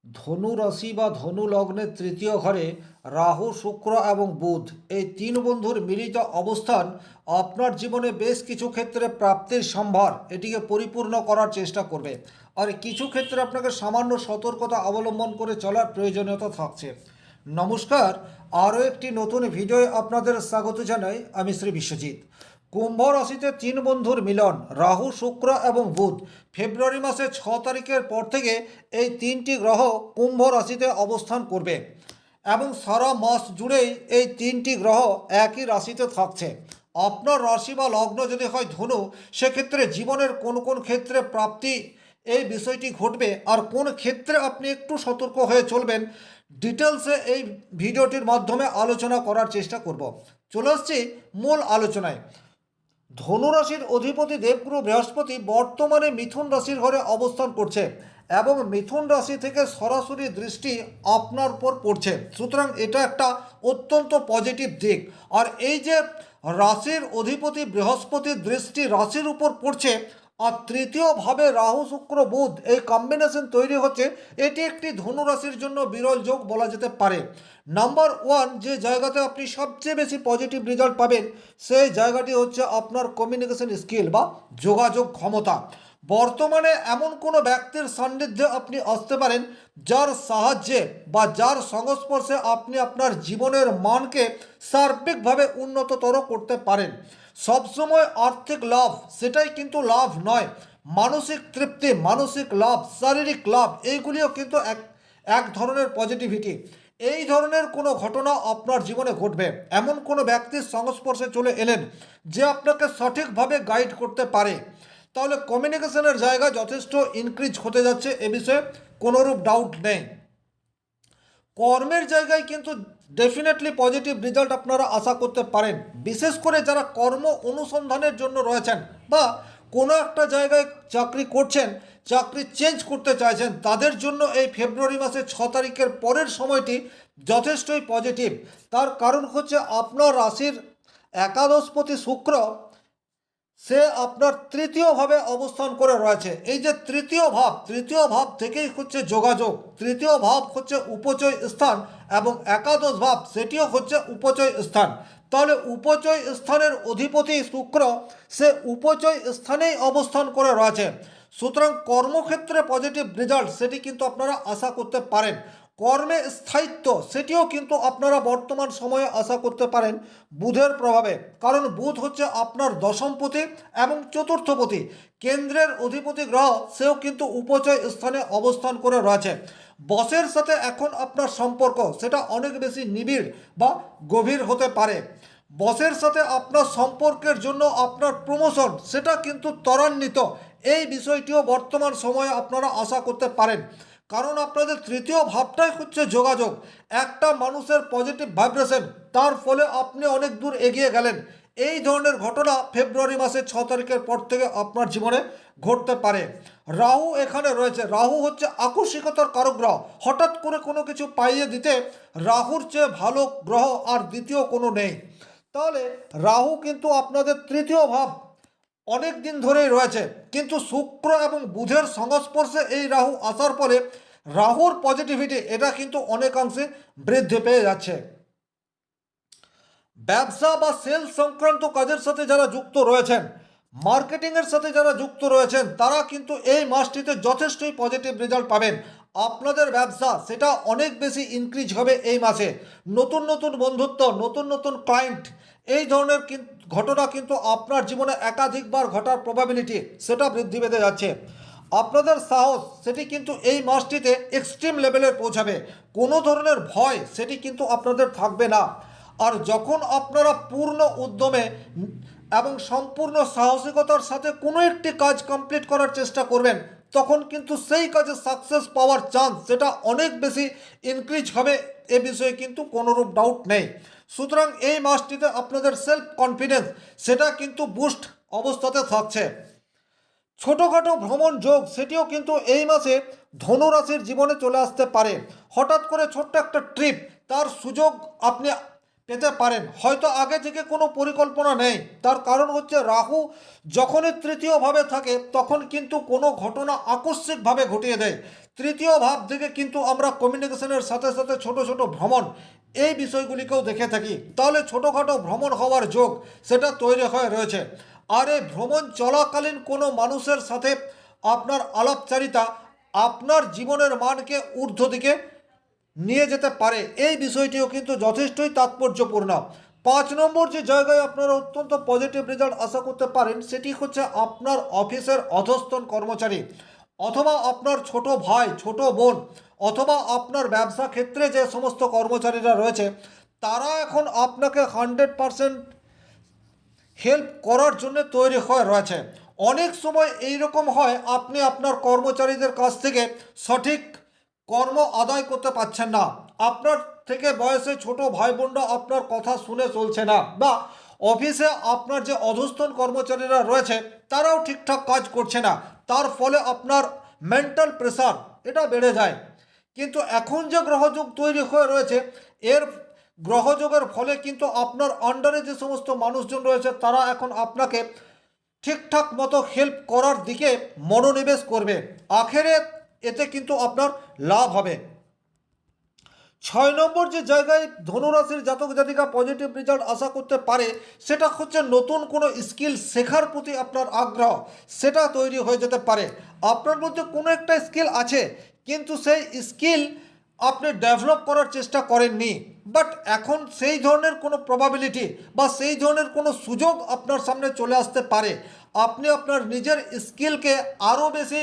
ধনু রাশি বা ধনু লগ্নের তৃতীয় ঘরে রাহু, শুক্র এবং বুধ এই তিন বন্ধুর মিলিত অবস্থান আপনার জীবনে বেশ কিছু ক্ষেত্রে প্রাপ্তির সম্ভার এটিকে পরিপূর্ণ করার চেষ্টা করবে। আর কিছু ক্ষেত্রে আপনাকে সামান্য সতর্কতা অবলম্বন করে চলার প্রয়োজনীয়তা থাকছে। নমস্কার, আরও একটি নতুন ভিডিওয় আপনাদের স্বাগত জানাই। আমি শ্রী বিশ্বজিৎ। কুম্ভ রাশিতে তিন বন্ধুর মিলন রাহু, শুক্র এবং বুধ ফেব্রুয়ারি মাসের 6 তারিখের পর থেকে এই তিনটি গ্রহ কুম্ভ রাশিতে অবস্থান করবে এবং সারা মাস জুড়েই এই তিনটি গ্রহ একই রাশিতে থাকছে। আপনার রাশি বা লগ্ন যদি হয় ধনু, সেক্ষেত্রে জীবনের কোন কোন ক্ষেত্রে প্রাপ্তি এই বিষয়টি ঘটবে আর কোন ক্ষেত্রে আপনি একটু সতর্ক হয়ে চলবেন, ডিটেলসে এই ভিডিওটির মাধ্যমে আলোচনা করার চেষ্টা করব। চলে আসছি মূল আলোচনায়। ধনুরাশির অধিপতি দেবগুরু বৃহস্পতি বর্তমানে মিথুন রাশির ঘরে অবস্থান করছে এবং মিথুন রাশি থেকে সরাসরি দৃষ্টি আপনার উপর পড়ছে। সুতরাং এটা একটা অত্যন্ত পজিটিভ দিক। আর এই যে রাশির অধিপতি বৃহস্পতির দৃষ্টি রাশির উপর পড়ছে আর তৃতীয়ভাবে রাহু, শুক্র, বুধ এই কম্বিনেশন তৈরি হচ্ছে, এটি একটি ধনু রাশির জন্য বিরল যোগ বলা যেতে পারে। নাম্বার ওয়ান, যে জায়গাতে আপনি সবচেয়ে বেশি পজিটিভ রেজাল্ট পাবেন সেই জায়গাটি হচ্ছে আপনার কমিউনিকেশন স্কিল বা যোগাযোগ ক্ষমতা। বর্তমানে এমন কোনো ব্যক্তির সান্নিধ্যে আপনি আসতে পারেন যার সাহায্যে বা যার সংস্পর্শে আপনি আপনার জীবনের মানকে সার্বিকভাবে উন্নততর করতে পারেন। সবসময় আর্থিক লাভ সেটাই কিন্তু লাভ নয়, মানসিক তৃপ্তি, মানসিক লাভ, শারীরিক লাভ এইগুলিও কিন্তু এক এক ধরনের পজিটিভিটি। এই ধরনের কোনো ঘটনা আপনার জীবনে ঘটবে, এমন কোনো ব্যক্তির সংস্পর্শে চলে এলেন যে আপনাকে সঠিকভাবে গাইড করতে পারে, তাহলে কমিউনিকেশনের জায়গা যথেষ্ট ইনক্রিজ হতে যাচ্ছে, এ বিষয়ে কোনোরূপ ডাউট নেই। কর্মের জায়গায় কিন্তু ডেফিনেটলি পজিটিভ রেজাল্ট আপনারা আশা করতে পারেন, বিশেষ করে যারা কর্ম অনুসন্ধানের জন্য রয়েছেন বা কোনো একটা জায়গায় চাকরি করছেন, চাকরি চেঞ্জ করতে চাইছেন, তাদের জন্য এই ফেব্রুয়ারি মাসের 6 তারিখের পরের সময়টি যথেষ্টই পজিটিভ। তার কারণ হচ্ছে আপনার রাশির একাদশপতি শুক্র সে আপনার তৃতীয়ভাবে অবস্থান করে রয়েছে। এই যে তৃতীয় ভাব থেকেই হচ্ছে যোগাযোগ, তৃতীয় ভাব হচ্ছে উপচয় স্থান এবং একাদশ ভাব সেটিও হচ্ছে উপচয় স্থান। তাহলে উপচয় স্থানের অধিপতি শুক্র সে উপচয় স্থানেই অবস্থান করে রয়েছে। সুতরাং কর্মক্ষেত্রে পজিটিভ রেজাল্ট সেটি কিন্তু আপনারা আশা করতে পারেন। কর্মে স্থায়িত্ব সেটিও কিন্তু আপনারা বর্তমান সময়ে আশা করতে পারেন বুধের প্রভাবে, কারণ বুধ হচ্ছে আপনার দশমপতি এবং চতুর্থপতি, কেন্দ্রের অধিপতি গ্রহ, সেও কিন্তু উপচয় স্থানে অবস্থান করে রয়েছে। বসের সাথে এখন আপনার সম্পর্ক সেটা অনেক বেশি নিবিড় বা গভীর হতে পারে। বসের সাথে আপনার সম্পর্কের জন্য আপনার প্রমোশন সেটা কিন্তু ত্বরান্বিত, এই বিষয়টিও বর্তমান সময়ে আপনারা আশা করতে পারেন। কারণ আপনাদের তৃতীয় ভাবটাই হচ্ছে যোগাযোগ, একটা মানুষের পজিটিভ ভাইব্রেশন, তার ফলে আপনি অনেক দূর এগিয়ে গেলেন। এই ধরনের ঘটনা ফেব্রুয়ারি মাসের 6 তারিখের পর থেকে আপনার জীবনে ঘটতে পারে। রাহু এখানে রয়েছে, রাহু হচ্ছে আকস্মিকতার কারক গ্রহ, হঠাৎ করে কোনো কিছু পাইয়ে দিতে রাহুর চেয়ে ভালো গ্রহ আর দ্বিতীয় কোনো নেই। তাহলে রাহু কিন্তু আপনাদের তৃতীয় ভাব অনেক দিন ধরেই রয়েছে, কিন্তু শুক্র এবং বুধের সংস্পর্শে এই রাহু আসার ফলে রাহুর পজিটিভিটি এটা কিন্তু অনেকাংশে বৃদ্ধি পেয়ে যাচ্ছে। ব্যবসা বা সেলস সংক্রান্ত কাজের সাথে যারা যুক্ত রয়েছেন, মার্কেটিংয়ের সাথে যারা যুক্ত রয়েছেন, তারা কিন্তু এই মাসটিতে যথেষ্টই পজিটিভ রেজাল্ট পাবেন। আপনাদের ব্যবসা সেটা অনেক বেশি ইনক্রিজ হবে এই মাসে। নতুন নতুন বন্ধুত্ব, নতুন নতুন ক্লায়েন্ট, এই ধরনের ঘটনা কিন্তু আপনার জীবনে একাধিকবার ঘটার প্রবাবিলিটি সেটা বৃদ্ধি পেতে যাচ্ছে। আপনাদের সাহস সেটি কিন্তু এই মাসটিতে এক্সট্রিম লেভেলে পৌঁছাবে, কোনো ধরনের ভয় সেটি কিন্তু আপনাদের থাকবে না। আর যখন আপনারা পূর্ণ উদ্যমে এবং সম্পূর্ণ সাহসিকতার সাথে কোনো একটি কাজ কমপ্লিট করার চেষ্টা করবেন, তখন কিন্তু সেই কাজে সাকসেস পাওয়ার চান্স সেটা অনেক বেশি ইনক্রিজ হবে, এ বিষয়ে কিন্তু কোনোরূপ ডাউট নেই। সুতরাং এই মাসটিতে আপনাদের সেলফ কনফিডেন্স সেটা কিন্তু বুস্ট অবস্থাতে থাকছে। ছোটোখাটো ভ্রমণ যোগ সেটিও কিন্তু এই মাসে ধনুরাশির জীবনে চলে আসতে পারে। হঠাৎ করে ছোট্ট একটা ট্রিপ, তার সুযোগ আপনি পেতে পারেন। হয়তো আগে থেকে কোনো পরিকল্পনা নেই, তার কারণ হচ্ছে রাহু যখনই তৃতীয়ভাবে থাকে তখন কিন্তু কোনো ঘটনা আকস্মিকভাবে ঘটিয়ে দেয়। তৃতীয় ভাব থেকে কিন্তু আমরা কমিউনিকেশনের সাথে সাথে ছোট ছোট ভ্রমণ এই বিষয়গুলিকেও দেখে থাকি। তাহলে ছোটোখাটো ভ্রমণ হওয়ার যোগ সেটা তৈরি হয়ে রয়েছে। আর এই ভ্রমণ চলাকালীন কোনো মানুষের সাথে আপনার আলাপচারিতা আপনার জীবনের মানকে ঊর্ধ্ব দিকে নিয়ে যেতে পারে, এই বিষয়টিও কিন্তু যথেষ্টই তাৎপর্যপূর্ণ। 5 নম্বর যে জায়গায় আপনারা অত্যন্ত পজিটিভ রেজাল্ট আশা করতে পারেন সেটি হচ্ছে আপনার অফিসের অধস্তন কর্মচারী, অথবা আপনার ছোট ভাই ছোট বোন, অথবা আপনার ব্যবসা ক্ষেত্রে যে সমস্ত কর্মচারীরা রয়েছে তারা এখন আপনাকে 100% হেল্প করার জন্য তৈরি হয়ে রয়েছে। অনেক সময় এই রকম হয় আপনি আপনার কর্মচারীদের কাছ থেকে সঠিক কর্ম আদায় করতে পারছেন না, আপনার থেকে বয়সে ছোট ভাই বোনরা আপনার কথা শুনে চলছে না, বা অফিসে আপনার যে অধস্তন কর্মচারীরা রয়েছে তারাও ঠিকঠাক কাজ করছে না, তার ফলে আপনার মেন্টাল প্রেসার এটা বেড়ে যায়। কিন্তু এখন যে গ্রহযোগ তৈরি হয়ে রয়েছে এর গ্রহযোগের ফলে কিন্তু আপনার আন্ডারে যে সমস্ত মানুষজন রয়েছে তারা এখন আপনাকে ঠিকঠাক মতো হেল্প করার দিকে মনোনিবেশ করবে, আখেরে এতে কিন্তু আপনার লাভ হবে। 6 নম্বর যে জায়গায় ধনুরাশির জাতক জাতিকা পজিটিভ রেজাল্ট আশা করতে পারে সেটা হচ্ছে নতুন কোনো স্কিল শেখার প্রতি আপনার আগ্রহ সেটা তৈরি হয়ে যেতে পারে। আপনার মধ্যে কোনো একটা স্কিল আছে কিন্তু সেই স্কিল আপনি ডেভেলপ করার চেষ্টা করেননি, বাট এখন সেই ধরনের কোনো প্রবাবিলিটি বা সেই ধরনের কোনো সুযোগ আপনার সামনে চলে আসতে পারে। আপনি আপনার নিজের স্কিলকে আরও বেশি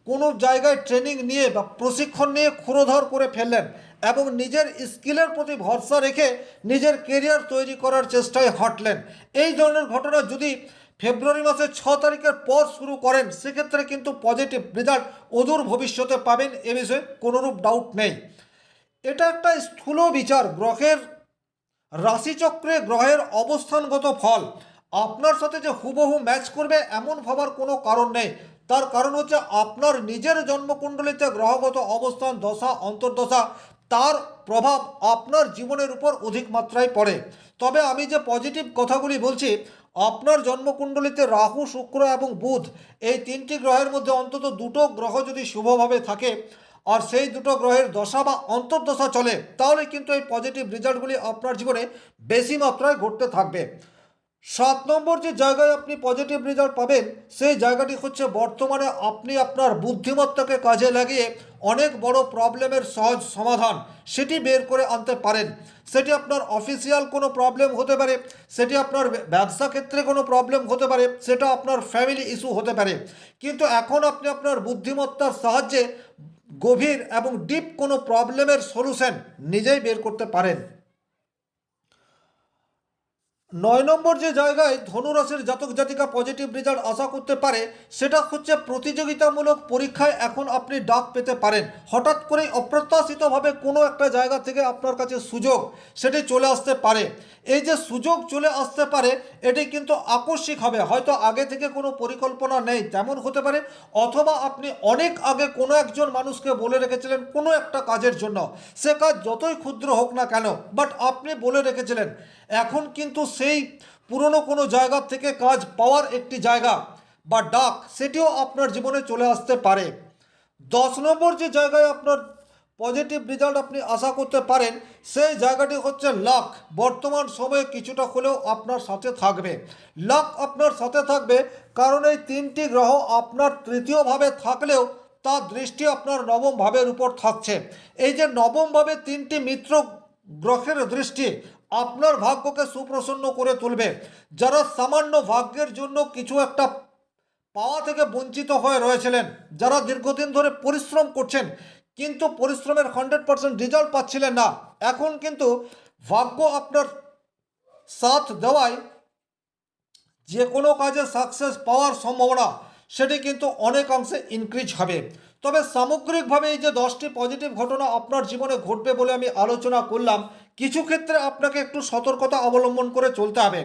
কোনো জায়গায় ট্রেনিং নিয়ে বা প্রশিক্ষণ নিয়ে ক্ষুরোধর করে ফেললেন এবং নিজের স্কিলের প্রতি ভরসা রেখে নিজের কেরিয়ার তৈরি করার চেষ্টায় হাঁটলেন। এই ধরনের ঘটনা যদি ফেব্রুয়ারি মাসের 6 তারিখের পর শুরু করেন সেক্ষেত্রে কিন্তু পজিটিভ রেজাল্ট অদূর ভবিষ্যতে পাবেন, এ বিষয়ে কোনোরূপ ডাউট নেই। এটা একটা স্থূল বিচার, গ্রহের রাশিচক্রে গ্রহের অবস্থানগত ফল আপনার সাথে যে হুবহু ম্যাচ করবে এমন ভাবার কোনো কারণ নেই। তার কারণ হচ্ছে আপনার নিজের জন্মকুণ্ডলিতে গ্রহগত অবস্থান দশা অন্তর্দশা তার প্রভাব আপনার জীবনের উপর অধিক মাত্রায় পড়ে। তবে আমি যে পজিটিভ কথাগুলি বলছি, আপনার জন্মকুণ্ডলিতে রাহু শুক্র এবং বুধ এই 3টি গ্রহের মধ্যে অন্তত দুটো গ্রহ যদি শুভভাবে থাকে আর সেই দুটো গ্রহের দশা বা অন্তর্দশা চলে তাহলে কিন্তু এই পজিটিভ রেজাল্টগুলি আপনার জীবনে বেশি মাত্রায় ঘটতে থাকবে। 7 নম্বর যে জায়গায় আপনি পজিটিভ রেজাল্ট পাবেন সেই জায়গাটি হচ্ছে বর্তমানে আপনি আপনার বুদ্ধিমত্তাকে কাজে লাগিয়ে অনেক বড় প্রবলেমের সহজ সমাধান সেটি বের করে আনতে পারেন। সেটি আপনার অফিসিয়াল কোনো প্রবলেম হতে পারে, সেটি আপনার ব্যবসা ক্ষেত্রে কোনো প্রবলেম হতে পারে, সেটা আপনার ফ্যামিলি ইস্যু হতে পারে, কিন্তু এখন আপনি আপনার বুদ্ধিমত্তার সাহায্যে গভীর এবং ডিপ কোনো প্রবলেমের সলিউশন নিজেই বের করতে পারেন। 9 নম্বর যে জায়গায় ধনুরাশির জাতক জাতিকা পজিটিভ রেজাল্ট আশা করতে পারে সেটা হচ্ছে প্রতিযোগিতামূলক পরীক্ষায় এখন আপনি ডাক পেতে পারেন। হঠাৎ করেই অপ্রত্যাশিতভাবে কোনো একটা জায়গা থেকে আপনার কাছে সুযোগ সেটি চলে আসতে পারে। এই যে সুযোগ চলে আসতে পারে এটি কিন্তু আকস্মিক হবে, হয়তো আগে থেকে কোনো পরিকল্পনা নেই তেমন হতে পারে, অথবা আপনি অনেক আগে কোনো একজন মানুষকে বলে রেখেছিলেন কোনো একটা কাজের জন্য, সে কাজ যতই ক্ষুদ্র হোক না কেন বাট আপনি বলে রেখেছিলেন, এখন কিন্তু সেই পুরনো কোনো জায়গা থেকে কাজ পাওয়ার একটি জায়গা বা ডাক সেটিও আপনার জীবনে চলে আসতে পারে। 10 নম্বর যে জায়গায় আপনার পজিটিভ রেজাল্ট আপনি আশা করতে পারেন সেই জায়গাটি হচ্ছে লাক। বর্তমান সময়ে কিছুটা হলেও আপনার সাথে থাকবে, লাক আপনার সাথে থাকবে, কারণ এই 3টি গ্রহ আপনার তৃতীয়ভাবে থাকলেও তার দৃষ্টি আপনার নবম ভাবের উপর থাকছে। এই যে নবম ভাবে 3টি মিত্র গ্রহের দৃষ্টি আপনার ভাগ্যকে সুপ্রসন্ন করে তুলবে। যারা সামান্য ভাগ্যের জন্য কিছু একটা পাওয়া থেকে বঞ্চিত হয়ে রয়েছিলেন, যারা দীর্ঘদিন ধরে পরিশ্রম করছেন কিন্তু পরিশ্রমের 100% রেজাল্ট পাচ্ছিলেন না, এখন কিন্তু ভাগ্য আপনার সাথ দেওয়ায় যে কোনো কাজে সাকসেস পাওয়ার সম্ভাবনা সেটি কিন্তু অনেকাংশে ইনক্রিজ হবে। তবে সামগ্রিকভাবে এই যে 10টি পজিটিভ ঘটনা আপনার জীবনে ঘটবে বলে আমি আলোচনা করলাম, কিছু ক্ষেত্রে আপনাকে একটু সতর্কতা অবলম্বন করে চলতে হবে।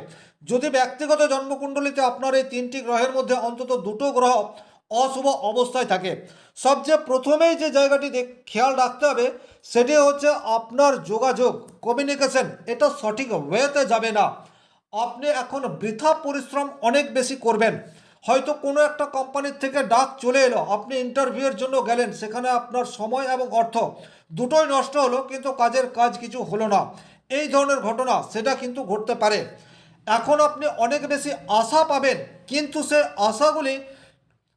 যদি ব্যক্তিগত জন্মকুণ্ডলিতে আপনার এই 3টি গ্রহের মধ্যে অন্তত দুটো গ্রহ অশুভ অবস্থায় থাকে। সবচেয়ে প্রথমেই যে জায়গাটি খেয়াল রাখতে হবে সেটি হচ্ছে আপনার যোগাযোগ, কমিউনিকেশন, এটা সঠিক ওয়েতে যাবে না। আপনি এখন বৃথা পরিশ্রম অনেক বেশি করবেন। হয়তো কোনো একটা কোম্পানির থেকে ডাক চলে এলো, আপনি ইন্টারভিউয়ের জন্য গেলেন, সেখানে আপনার সময় এবং অর্থ দুটোই নষ্ট হলো, কিন্তু কাজের কাজ কিছু হলো না। এই ধরনের ঘটনা সেটা কিন্তু ঘটতে পারে। এখন আপনি অনেক বেশি আশা পাবেন, কিন্তু সে আশাগুলি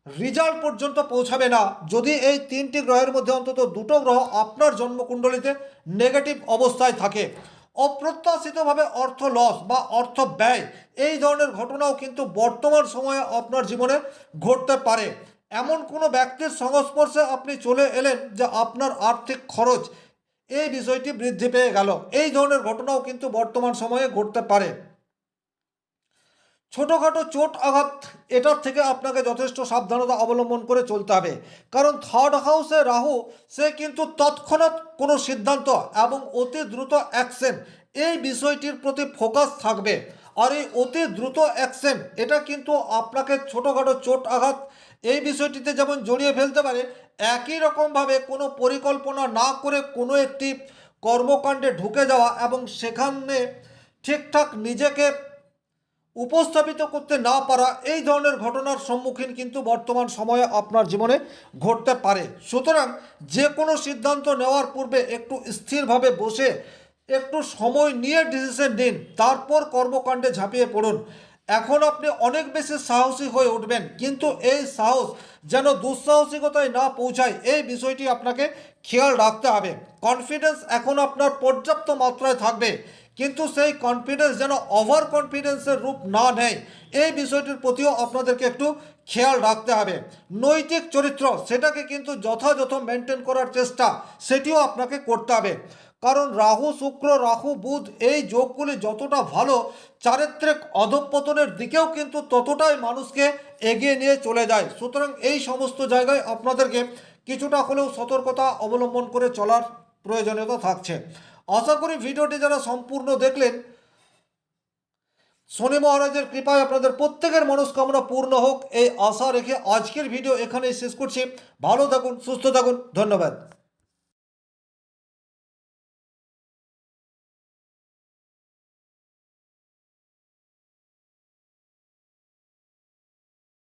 রেজাল্ট পর্যন্ত পৌঁছাবে না যদি এই তিনটি গ্রহের মধ্যে অন্তত দুটো গ্রহ আপনার জন্মকুণ্ডলিতে নেগেটিভ অবস্থায় থাকে। অপ্রত্যাশিতভাবে অর্থ লস বা অর্থ ব্যয়, এই ধরনের ঘটনাও কিন্তু বর্তমান সময়ে আপনার জীবনে ঘটতে পারে। এমন কোনো ব্যক্তির সংস্পর্শে আপনি চলে এলেন যে আপনার আর্থিক খরচ, এই বিষয়টি বৃদ্ধি পেয়ে গেল। এই ধরনের ঘটনাও কিন্তু বর্তমান সময়ে ঘটতে পারে। ছোটোখাটো চোট আঘাত, এটার থেকে আপনাকে যথেষ্ট সাবধানতা অবলম্বন করে চলতে হবে। কারণ থার্ড হাউসে রাহু, সে কিন্তু তৎক্ষণাৎ কোনো সিদ্ধান্ত এবং অতি দ্রুত অ্যাকশন, এই বিষয়টির প্রতি ফোকাস থাকবে। আর এই অতি দ্রুত অ্যাকশন এটা কিন্তু আপনাকে ছোটোখাটো চোট আঘাত এই বিষয়টিতে যেমন জড়িয়ে ফেলতে পারে, একই রকমভাবে কোনো পরিকল্পনা না করে কোনো একটি কর্মকাণ্ডে ঢুকে যাওয়া এবং সেখানে ঠিকঠাক নিজেকে উপস্থাপিত করতে না পারা, এই ধরনের ঘটনার সম্মুখীন কিন্তু বর্তমান সময়ে আপনার জীবনে ঘটতে পারে। সুতরাং যে কোনো সিদ্ধান্ত নেওয়ার পূর্বে একটু স্থিরভাবে বসে একটু সময় নিয়ে ডিসিশন নিন, তারপর কর্মকাণ্ডে ঝাঁপিয়ে পড়ুন। এখন আপনি অনেক বেশি সাহসী হয়ে উঠবেন, কিন্তু এই সাহস যেন দুঃসাহসিকতায় না পৌঁছায়, এই বিষয়টি আপনাকে খেয়াল রাখতে হবে। কনফিডেন্স এখন আপনার পর্যাপ্ত মাত্রায় থাকবে, কিন্তু সেই কনফিডেন্স যেন ওভার কনফিডেন্সের রূপ না নেয়, এই বিষয়টির প্রতিও আপনাদেরকে একটু খেয়াল রাখতে হবে। নৈতিক চরিত্র, সেটাকে কিন্তু যথাযথ মেনটেন করার চেষ্টা সেটিও আপনাকে করতে হবে। কারণ রাহু শুক্র, রাহু বুধ, এই যোগগুলি যতটা ভালো, চারিত্রিক অধঃপতনের দিকেও কিন্তু ততটাই মানুষকে এগিয়ে নিয়ে চলে যায়। সুতরাং এই সমস্ত জায়গায় আপনাদেরকে কিছুটা হলেও সতর্কতা অবলম্বন করে চলার প্রয়োজনীয়তা থাকছে। আশা করি ভিডিওটি যারা সম্পূর্ণ দেখলেন, শনি মহারাজের কৃপায় আপনাদের প্রত্যেকের মনস্কামনা পূর্ণ হোক, এই আশা রেখে আজকের ভিডিও এখানেই শেষ করছি। ভালো থাকুন, সুস্থ থাকুন, ধন্যবাদ।